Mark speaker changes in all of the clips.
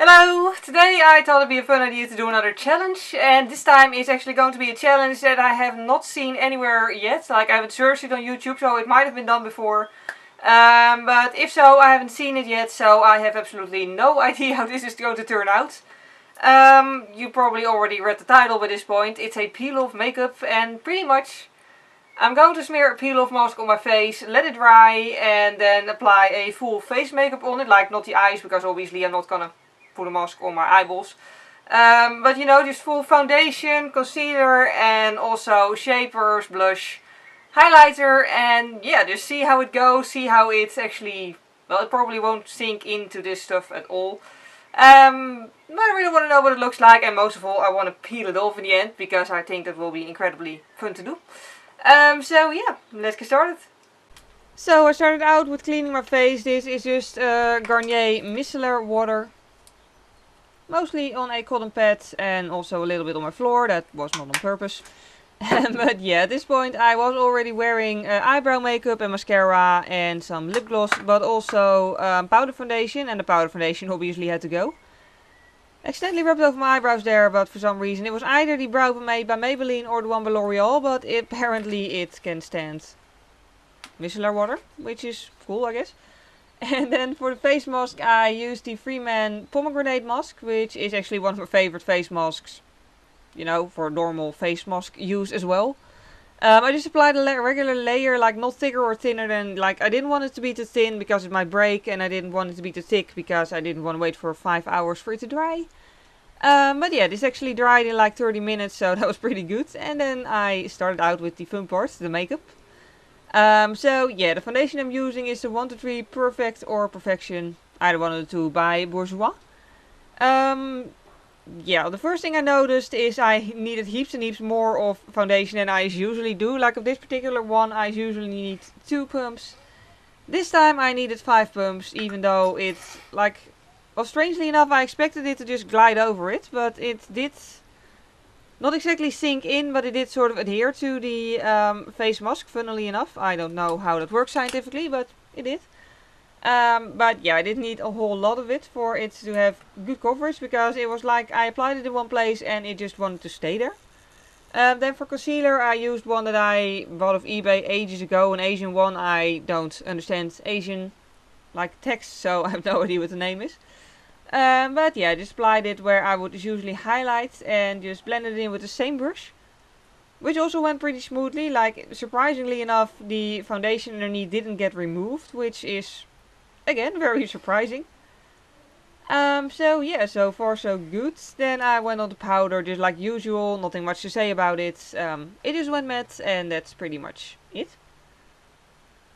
Speaker 1: Hello! Today I thought it'd be a fun idea to do another challenge, and this time it's actually going to be a challenge that I have not seen anywhere yet. Like, I haven't searched it on YouTube, so it might have been done before. But if so, I haven't seen it yet, so I have absolutely no idea how this is going to turn out. You probably already read the title by this point. It's a peel-off makeup, and pretty much I'm going to smear a peel-off mask on my face, let it dry, and then apply a full face makeup on it. Like, not the eyes, because obviously I'm not gonna put a mask on my eyeballs. But you know, just full foundation, concealer, and also shapers, blush, highlighter, and yeah, just see how it goes, see how it's actually, well, it probably won't sink into this stuff at all. But I really want to know what it looks like, and most of all I want to peel it off in the end, because I think that will be incredibly fun to do. So yeah, let's get started. So I started out with cleaning my face. This is just Garnier micellar water. Mostly on a cotton pad and also a little bit on my floor. That was not on purpose. But yeah, at this point I was already wearing eyebrow makeup and mascara and some lip gloss. But also powder foundation, and the powder foundation obviously had to go. Accidentally rubbed over my eyebrows there, but for some reason it was either the brow pomade by Maybelline or the one by L'Oreal. But apparently it can stand micellar water, which is cool, I guess. And then for the face mask I used the Freeman pomegranate mask, which is actually one of my favorite face masks, you know, for normal face mask use as well. I just applied a regular layer, like not thicker or thinner than, like, I didn't want it to be too thin because it might break, and I didn't want it to be too thick because I didn't want to wait for 5 hours for it to dry. But yeah, this actually dried in like 30 minutes, so that was pretty good. And then I started out with the fun part, the makeup. So yeah, the foundation I'm using is the 123 Perfect or Perfection, either one of the two, by Bourjois. Yeah, the first thing I noticed is I needed heaps and heaps more of foundation than I usually do. Like of this particular one, I usually need 2 pumps. This time I needed 5 pumps, even though it's like, well, strangely enough I expected it to just glide over it, but it did not exactly sink in, but it did sort of adhere to the face mask, funnily enough. I don't know how that works scientifically, but it did. But yeah, I didn't need a whole lot of it for it to have good coverage, because it was like I applied it in one place and it just wanted to stay there. Then for concealer I used one that I bought off eBay ages ago, an Asian one. I don't understand Asian like text, so I have no idea what the name is. But yeah, I just applied it where I would usually highlight and just blend it in with the same brush. Which also went pretty smoothly. Like, surprisingly enough, the foundation underneath didn't get removed, which is, again, very surprising. So yeah, so far so good. Then I went on to powder, just like usual, nothing much to say about it. It just went matte, and that's pretty much it.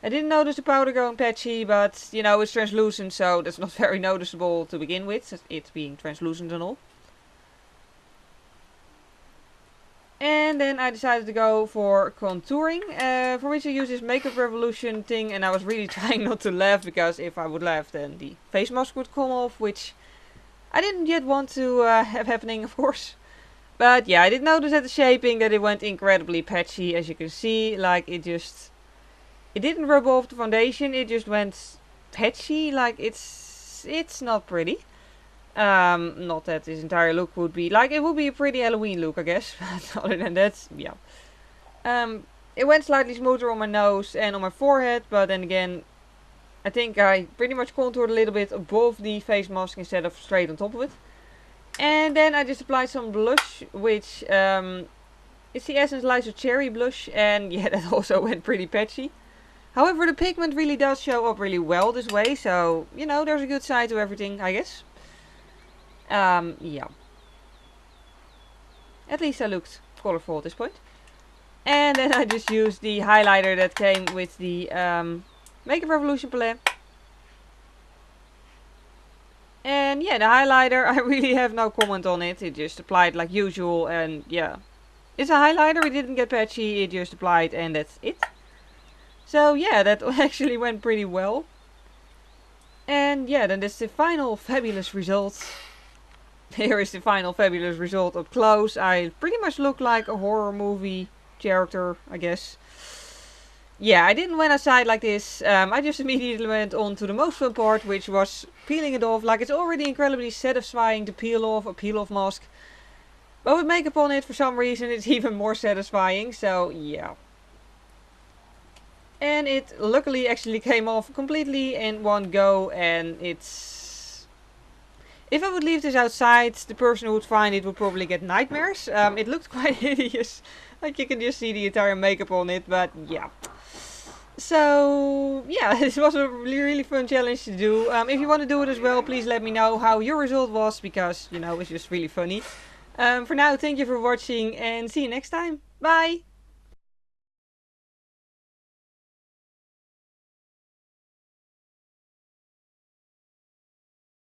Speaker 1: I didn't notice the powder going patchy, but you know, it's translucent, so that's not very noticeable to begin with, it being translucent and all. And then I decided to go for contouring, for which I used this Makeup Revolution thing, and I was really trying not to laugh, because if I would laugh then the face mask would come off, which I didn't yet want to have happening, of course. But yeah, I did notice at the shaping that it went incredibly patchy, as you can see. Like, it didn't rub off the foundation, it just went patchy. Like, it's not pretty. Not that this entire look would be, like, it would be a pretty Halloween look, I guess. But other than that, yeah. It went slightly smoother on my nose and on my forehead, but then again, I think I pretty much contoured a little bit above the face mask instead of straight on top of it. And then I just applied some blush, which it's the Essence Lighter Cherry blush, and yeah, that also went pretty patchy. However, the pigment really does show up really well this way, so, you know, there's a good side to everything, I guess. Yeah. At least I looked colorful at this point. And then I just used the highlighter that came with the Makeup Revolution palette. And yeah, the highlighter, I really have no comment on it. It just applied like usual, and yeah. It's a highlighter, it didn't get patchy, it just applied, and that's it. So yeah, that actually went pretty well. And yeah, then that's the final fabulous result. Here is the final fabulous result up close. I pretty much look like a horror movie character, I guess. yeah, I didn't went outside like this. I just immediately went on to the most fun part, which was peeling it off. Like, it's already incredibly satisfying to peel off a peel off mask. But with makeup on it, for some reason, it's even more satisfying. So, yeah. And it luckily actually came off completely in one go. And it's... If I would leave this outside, the person who would find it would probably get nightmares. It looked quite hideous. Like, you can just see the entire makeup on it. But, yeah. So, yeah, this was a really fun challenge to do. If you want to do it as well, please let me know how your result was, because, you know, it's just really funny. For now, thank you for watching and see you next time. Bye!